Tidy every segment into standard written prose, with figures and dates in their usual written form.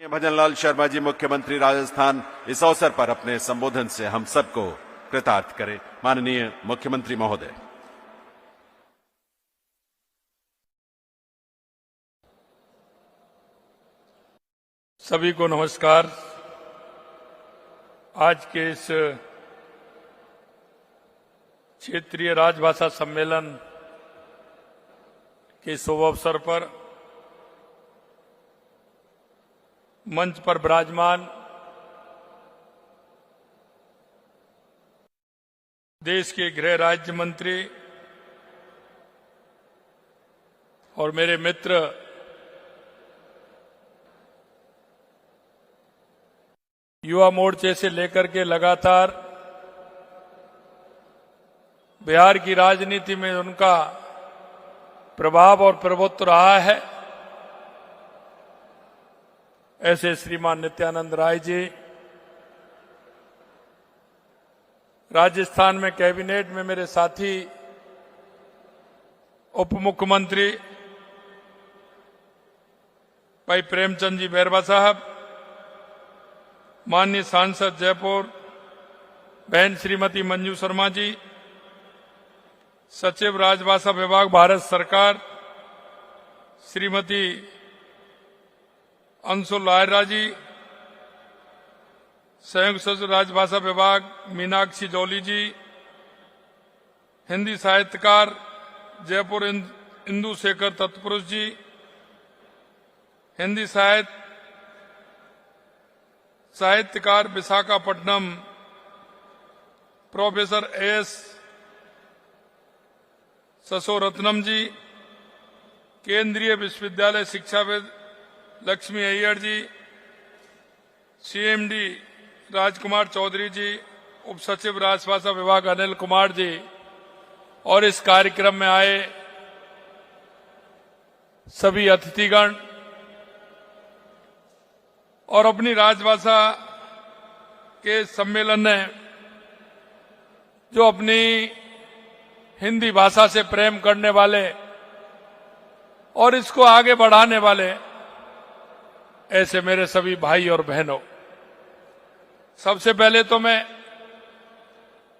भजनलाल शर्मा जी मुख्यमंत्री राजस्थान इस अवसर पर अपने संबोधन से हम सबको कृतार्थ करें। माननीय मुख्यमंत्री महोदय। सभी को नमस्कार। आज के इस क्षेत्रीय राजभाषा सम्मेलन के शुभ अवसर पर मंच पर विराजमान देश के गृह राज्य मंत्री और मेरे मित्र युवा मोर्चे से लेकर के लगातार बिहार की राजनीति में उनका प्रभाव और प्रभुत्व रहा है, ऐसे श्रीमान नित्यानंद राय जी, राजस्थान में कैबिनेट में मेरे साथी उप मुख्यमंत्री भाई प्रेमचंद जी बैरवा साहब, माननीय सांसद जयपुर बहन श्रीमती मंजू शर्मा जी, सचिव राजभाषा विभाग भारत सरकार श्रीमती अंशु लायरा जी, संयुक्त सचिव राजभाषा विभाग मीनाक्षी जौली जी, हिंदी साहित्यकार जयपुर इंदु शेखर तत्पुरुष जी, हिंदी साहित्यकार विशाखापट्टनम प्रोफेसर एस ससोरत्नम जी, केंद्रीय विश्वविद्यालय शिक्षाविद लक्ष्मी अय्यर जी, सीएमडी राजकुमार चौधरी जी, उप सचिव राजभाषा विभाग अनिल कुमार जी और इस कार्यक्रम में आए सभी अतिथिगण और अपनी राजभाषा के सम्मेलन ने जो अपनी हिंदी भाषा से प्रेम करने वाले और इसको आगे बढ़ाने वाले ऐसे मेरे सभी भाई और बहनों, सबसे पहले तो मैं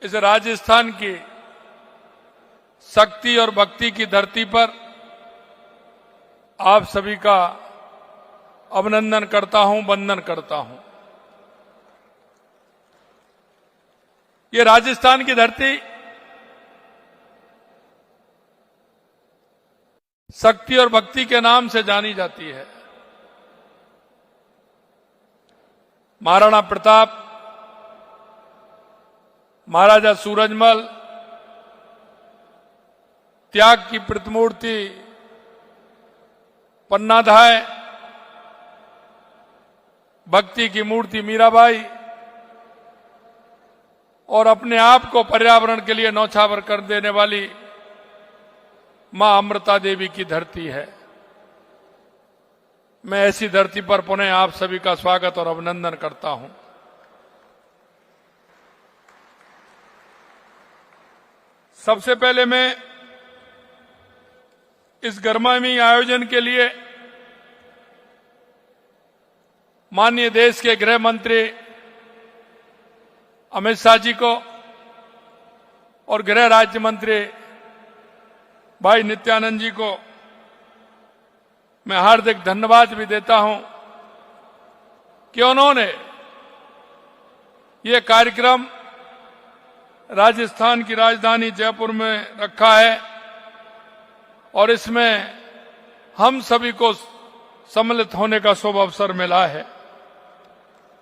इस राजस्थान की शक्ति और भक्ति की धरती पर आप सभी का अभिनंदन करता हूं, वंदन करता हूं। ये राजस्थान की धरती शक्ति और भक्ति के नाम से जानी जाती है। महाराणा प्रताप, महाराजा सूरजमल, त्याग की प्रतिमूर्ति पन्नाधाय, भक्ति की मूर्ति मीराबाई और अपने आप को पर्यावरण के लिए न्यौछावर कर देने वाली मां अमृता देवी की धरती है। मैं ऐसी धरती पर पुनः आप सभी का स्वागत और अभिनंदन करता हूं। सबसे पहले मैं इस गर्मामी आयोजन के लिए माननीय देश के गृह मंत्री अमित शाह जी को और गृह राज्य मंत्री भाई नित्यानंद जी को मैं हार्दिक धन्यवाद भी देता हूं कि उन्होंने ये कार्यक्रम राजस्थान की राजधानी जयपुर में रखा है और इसमें हम सभी को सम्मिलित होने का शुभ अवसर मिला है।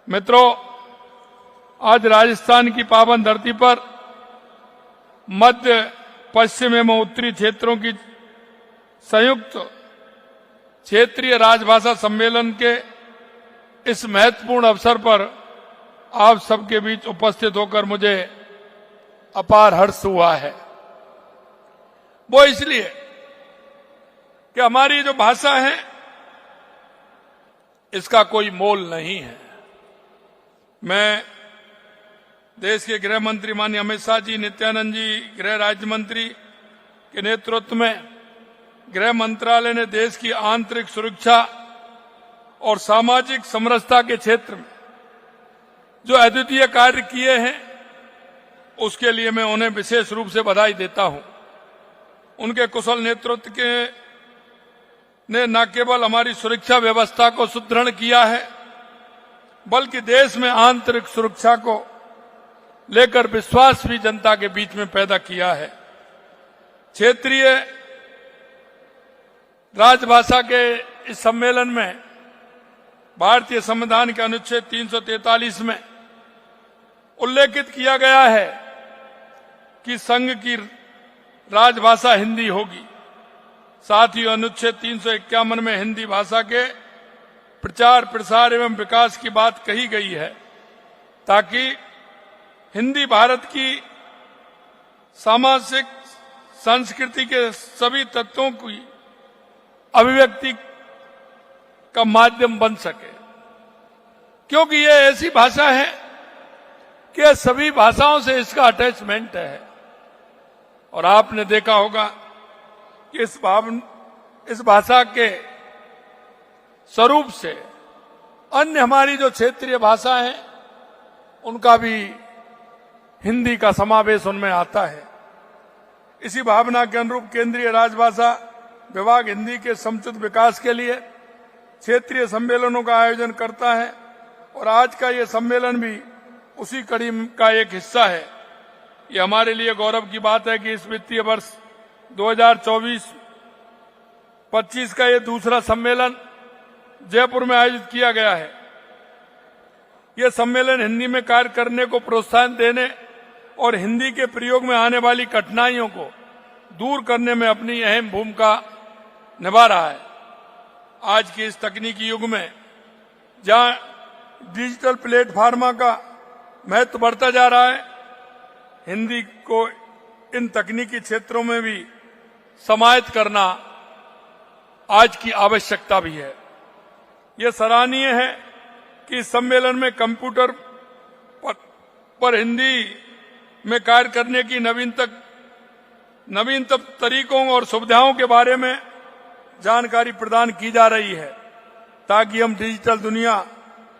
मित्रों, आज राजस्थान की पावन धरती पर मध्य, पश्चिम एवं उत्तरी क्षेत्रों की संयुक्त क्षेत्रीय राजभाषा सम्मेलन के इस महत्वपूर्ण अवसर पर आप सबके बीच उपस्थित होकर मुझे अपार हर्ष हुआ है। वो इसलिए कि हमारी जो भाषा है इसका कोई मोल नहीं है। मैं देश के गृह मंत्री माननीय अमित शाह जी, नित्यानंद जी, गृह राज्य मंत्री के नेतृत्व में गृह मंत्रालय ने देश की आंतरिक सुरक्षा और सामाजिक समरसता के क्षेत्र में जो अद्वितीय कार्य किए हैं, उसके लिए मैं उन्हें विशेष रूप से बधाई देता हूं। उनके कुशल नेतृत्व के ने न केवल हमारी सुरक्षा व्यवस्था को सुदृढ़ किया है, बल्कि देश में आंतरिक सुरक्षा को लेकर विश्वास भी जनता के बीच में पैदा किया है। क्षेत्रीय राजभाषा के इस सम्मेलन में भारतीय संविधान के अनुच्छेद 343 में उल्लेखित किया गया है कि संघ की राजभाषा हिंदी होगी। साथ ही अनुच्छेद 351 में हिंदी भाषा के प्रचार प्रसार एवं विकास की बात कही गई है, ताकि हिंदी भारत की सामाजिक संस्कृति के सभी तत्वों की अभिव्यक्ति का माध्यम बन सके, क्योंकि ये ऐसी भाषा है कि सभी भाषाओं से इसका अटैचमेंट है। और आपने देखा होगा कि इस भाषा के स्वरूप से अन्य हमारी जो क्षेत्रीय भाषा है, उनका भी हिंदी का समावेश उनमें आता है। इसी भावना के अनुरूप केंद्रीय राजभाषा विभाग हिंदी के समुचित विकास के लिए क्षेत्रीय सम्मेलनों का आयोजन करता है, और आज का ये सम्मेलन भी उसी कड़ी का एक हिस्सा है। ये हमारे लिए गौरव की बात है कि इस वित्तीय वर्ष 2024-25 का ये दूसरा सम्मेलन जयपुर में आयोजित किया गया है। यह सम्मेलन हिंदी में कार्य करने को प्रोत्साहन देने और हिंदी के प्रयोग में आने वाली कठिनाइयों को दूर करने में अपनी अहम भूमिका निभा रहा है। आज के इस तकनीकी युग में जहां डिजिटल प्लेटफार्म का महत्व बढ़ता जा रहा है, हिंदी को इन तकनीकी क्षेत्रों में भी समाहित करना आज की आवश्यकता भी है। यह सराहनीय है कि इस सम्मेलन में कंप्यूटर पर हिंदी में कार्य करने की नवीनतम तरीकों और सुविधाओं के बारे में जानकारी प्रदान की जा रही है, ताकि हम डिजिटल दुनिया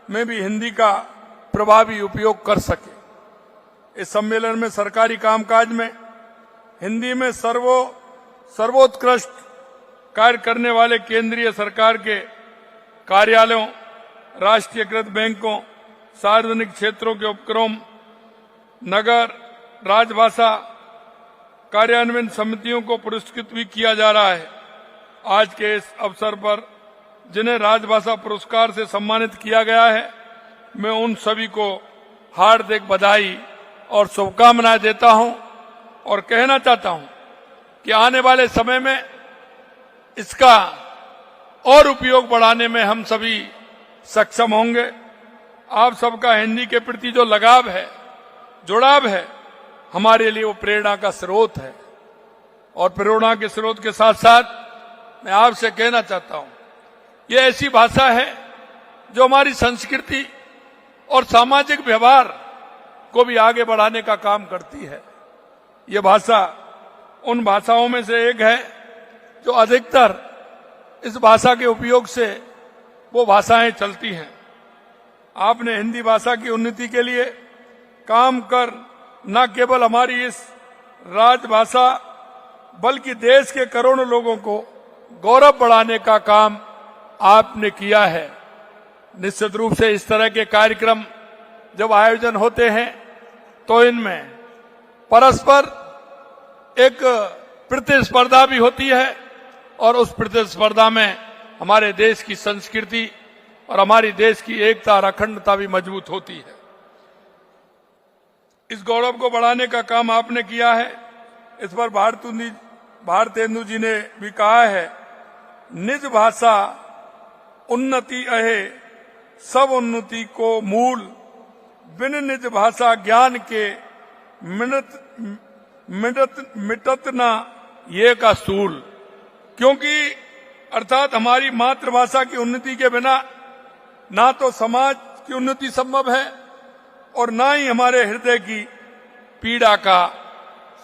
में भी हिंदी का प्रभावी उपयोग कर सके। इस सम्मेलन में सरकारी कामकाज में हिंदी में सर्वोत्कृष्ट कार्य करने वाले केंद्रीय सरकार के कार्यालयों, राष्ट्रीयकृत बैंकों, सार्वजनिक क्षेत्रों के उपक्रम, नगर राजभाषा कार्यान्वयन समितियों को पुरस्कृत भी किया जा रहा है। आज के इस अवसर पर जिन्हें राजभाषा पुरस्कार से सम्मानित किया गया है, मैं उन सभी को हार्दिक बधाई और शुभकामनाएं देता हूं और कहना चाहता हूं कि आने वाले समय में इसका और उपयोग बढ़ाने में हम सभी सक्षम होंगे। आप सबका हिंदी के प्रति जो लगाव है, जुड़ाव है, हमारे लिए वो प्रेरणा का स्रोत है। और प्रेरणा के स्रोत के साथ साथ मैं आपसे कहना चाहता हूं, ये ऐसी भाषा है जो हमारी संस्कृति और सामाजिक व्यवहार को भी आगे बढ़ाने का काम करती है। ये भाषा उन भाषाओं में से एक है जो अधिकतर इस भाषा के उपयोग से वो भाषाएं चलती हैं। आपने हिंदी भाषा की उन्नति के लिए काम कर न केवल हमारी इस राजभाषा बल्कि देश के करोड़ों लोगों को गौरव बढ़ाने का काम आपने किया है। निश्चित रूप से इस तरह के कार्यक्रम जब आयोजन होते हैं तो इनमें परस्पर एक प्रतिस्पर्धा भी होती है, और उस प्रतिस्पर्धा में हमारे देश की संस्कृति और हमारी देश की एकता और अखंडता भी मजबूत होती है। इस गौरव को बढ़ाने का काम आपने किया है। इस पर भारतेंदु जी ने भी कहा है, निज भाषा उन्नति अहे सब उन्नति को मूल, बिन निज भाषा ज्ञान के मिटत ना ये का सूल। क्योंकि अर्थात हमारी मातृभाषा की उन्नति के बिना ना तो समाज की उन्नति संभव है और ना ही हमारे हृदय की पीड़ा का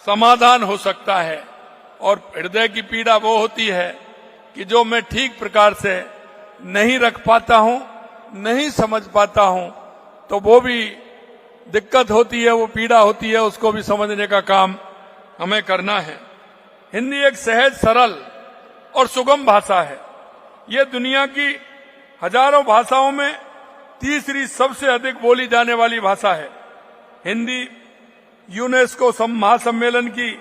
समाधान हो सकता है। और हृदय की पीड़ा वो होती है कि जो मैं ठीक प्रकार से नहीं रख पाता हूं, नहीं समझ पाता हूं, तो वो भी दिक्कत होती है, वो पीड़ा होती है, उसको भी समझने का काम हमें करना है। हिंदी एक सहज, सरल और सुगम भाषा है। ये दुनिया की हजारों भाषाओं में तीसरी सबसे अधिक बोली जाने वाली भाषा है। हिंदी यूनेस्को महासम्मेलन की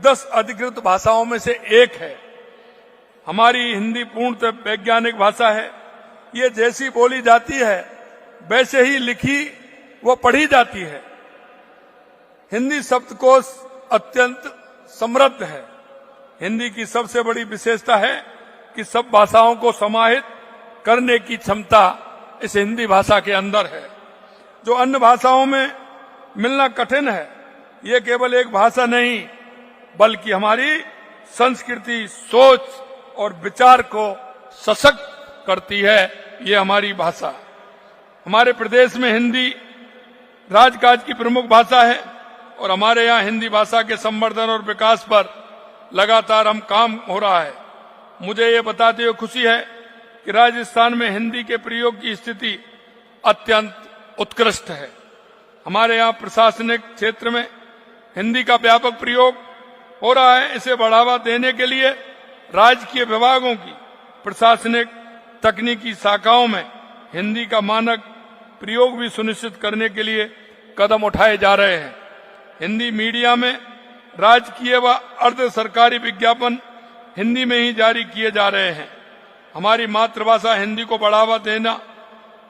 10 अधिकृत भाषाओं में से एक है। हमारी हिंदी पूर्णतः वैज्ञानिक भाषा है। ये जैसी बोली जाती है वैसे ही लिखी व पढ़ी जाती है। हिंदी शब्दकोश अत्यंत समृद्ध है। हिंदी की सबसे बड़ी विशेषता है कि सब भाषाओं को समाहित करने की क्षमता इस हिंदी भाषा के अंदर है, जो अन्य भाषाओं में मिलना कठिन है। ये केवल एक भाषा नहीं, बल्कि हमारी संस्कृति, सोच और विचार को सशक्त करती है। ये हमारी भाषा। हमारे प्रदेश में हिंदी राजकाज की प्रमुख भाषा है और हमारे यहाँ हिंदी भाषा के संवर्धन और विकास पर लगातार हम काम हो रहा है। मुझे ये बताते हुए खुशी है कि राजस्थान में हिंदी के प्रयोग की स्थिति अत्यंत उत्कृष्ट है। हमारे यहाँ प्रशासनिक क्षेत्र में हिंदी का व्यापक प्रयोग हो रहा है। इसे बढ़ावा देने के लिए राजकीय विभागों की प्रशासनिक तकनीकी शाखाओं में हिंदी का मानक प्रयोग भी सुनिश्चित करने के लिए कदम उठाए जा रहे हैं। हिंदी मीडिया में राजकीय व अर्ध सरकारी विज्ञापन हिंदी में ही जारी किए जा रहे हैं। हमारी मातृभाषा हिंदी को बढ़ावा देना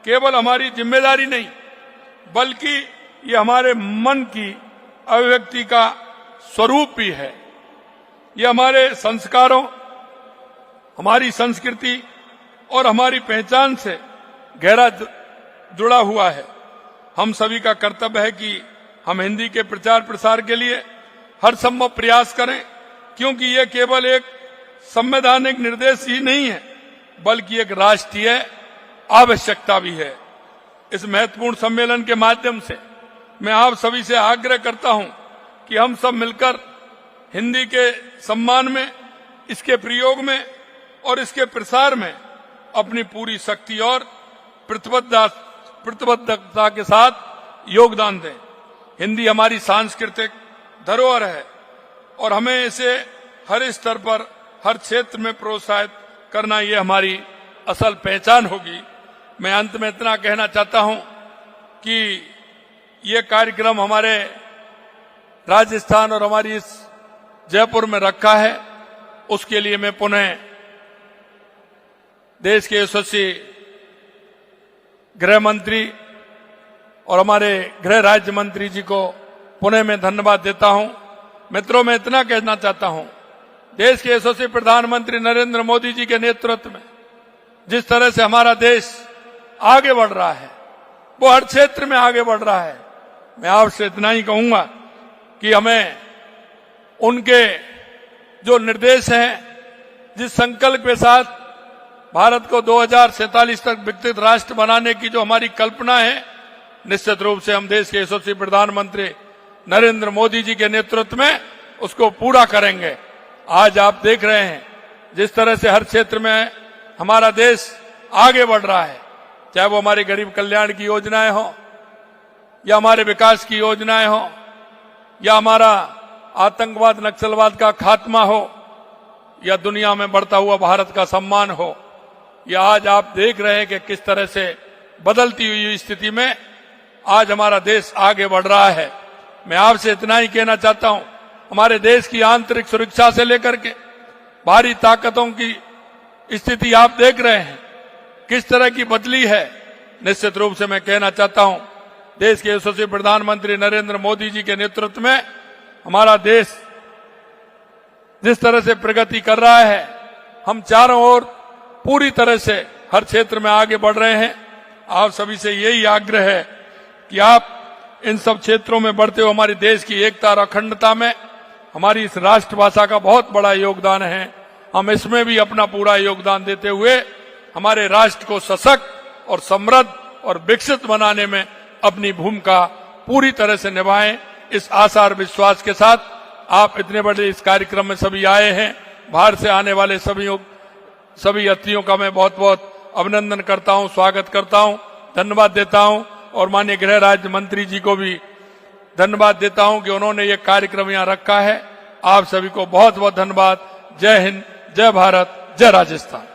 केवल हमारी जिम्मेदारी नहीं, बल्कि ये हमारे मन की अभिव्यक्ति का स्वरूप भी है। ये हमारे संस्कारों, हमारी संस्कृति और हमारी पहचान से गहरा जुड़ा हुआ है। हम सभी का कर्तव्य है कि हम हिंदी के प्रचार प्रसार के लिए हर संभव प्रयास करें, क्योंकि ये केवल एक संवैधानिक निर्देश ही नहीं है, बल्कि एक राष्ट्रीय आवश्यकता भी है। इस महत्वपूर्ण सम्मेलन के माध्यम से मैं आप सभी से आग्रह करता हूं कि हम सब मिलकर हिंदी के सम्मान में, इसके प्रयोग में और इसके प्रसार में अपनी पूरी शक्ति और प्रतिबद्धता के साथ योगदान दें। हिंदी हमारी सांस्कृतिक धरोहर है और हमें इसे हर स्तर पर, हर क्षेत्र में प्रोत्साहित करना, ये हमारी असल पहचान होगी। मैं अंत में इतना कहना चाहता हूं कि ये कार्यक्रम हमारे राजस्थान और हमारी इस जयपुर में रखा है, उसके लिए मैं पुनः देश के यशस्वी गृह मंत्री और हमारे गृह राज्य मंत्री जी को पुनः मैं धन्यवाद देता हूं। मित्रों, मैं इतना कहना चाहता हूं, देश के यशस्वी प्रधानमंत्री नरेंद्र मोदी जी के नेतृत्व में जिस तरह से हमारा देश आगे बढ़ रहा है, वो हर क्षेत्र में आगे बढ़ रहा है। मैं आपसे इतना ही कहूंगा कि हमें उनके जो निर्देश हैं, जिस संकल्प के साथ भारत को 2047 तक विकसित राष्ट्र बनाने की जो हमारी कल्पना है, निश्चित रूप से हम देश के यशस्वी प्रधानमंत्री नरेंद्र मोदी जी के नेतृत्व में उसको पूरा करेंगे। आज आप देख रहे हैं जिस तरह से हर क्षेत्र में हमारा देश आगे बढ़ रहा है, चाहे वो हमारी गरीब कल्याण की योजनाएं हो, या हमारे विकास की योजनाएं हो, या हमारा आतंकवाद नक्सलवाद का खात्मा हो, या दुनिया में बढ़ता हुआ भारत का सम्मान हो। या आज आप देख रहे हैं कि किस तरह से बदलती हुई स्थिति में आज हमारा देश आगे बढ़ रहा है। मैं आपसे इतना ही कहना चाहता हूं, हमारे देश की आंतरिक सुरक्षा से लेकर के बाहरी ताकतों की स्थिति आप देख रहे हैं किस तरह की बदली है। निश्चित रूप से मैं कहना चाहता हूं, देश के यशस्वी प्रधानमंत्री नरेंद्र मोदी जी के नेतृत्व में हमारा देश जिस तरह से प्रगति कर रहा है, हम चारों ओर पूरी तरह से हर क्षेत्र में आगे बढ़ रहे हैं। आप सभी से यही आग्रह है कि आप इन सब क्षेत्रों में बढ़ते हुए हमारे देश की एकता और अखंडता में हमारी इस राष्ट्रभाषा का बहुत बड़ा योगदान है। हम इसमें भी अपना पूरा योगदान देते हुए हमारे राष्ट्र को सशक्त और समृद्ध और विकसित बनाने में अपनी भूमिका पूरी तरह से निभाएं। इस आशा और विश्वास के साथ आप इतने बड़े इस कार्यक्रम में सभी आए हैं। बाहर से आने वाले सभी यात्रियों का मैं बहुत बहुत अभिनंदन करता हूं, स्वागत करता हूं, धन्यवाद देता हूं और माननीय गृह राज्य मंत्री जी को भी धन्यवाद देता हूं कि उन्होंने ये कार्यक्रम यहां रखा है। आप सभी को बहुत बहुत धन्यवाद। जय हिंद, जय भारत, जय राजस्थान।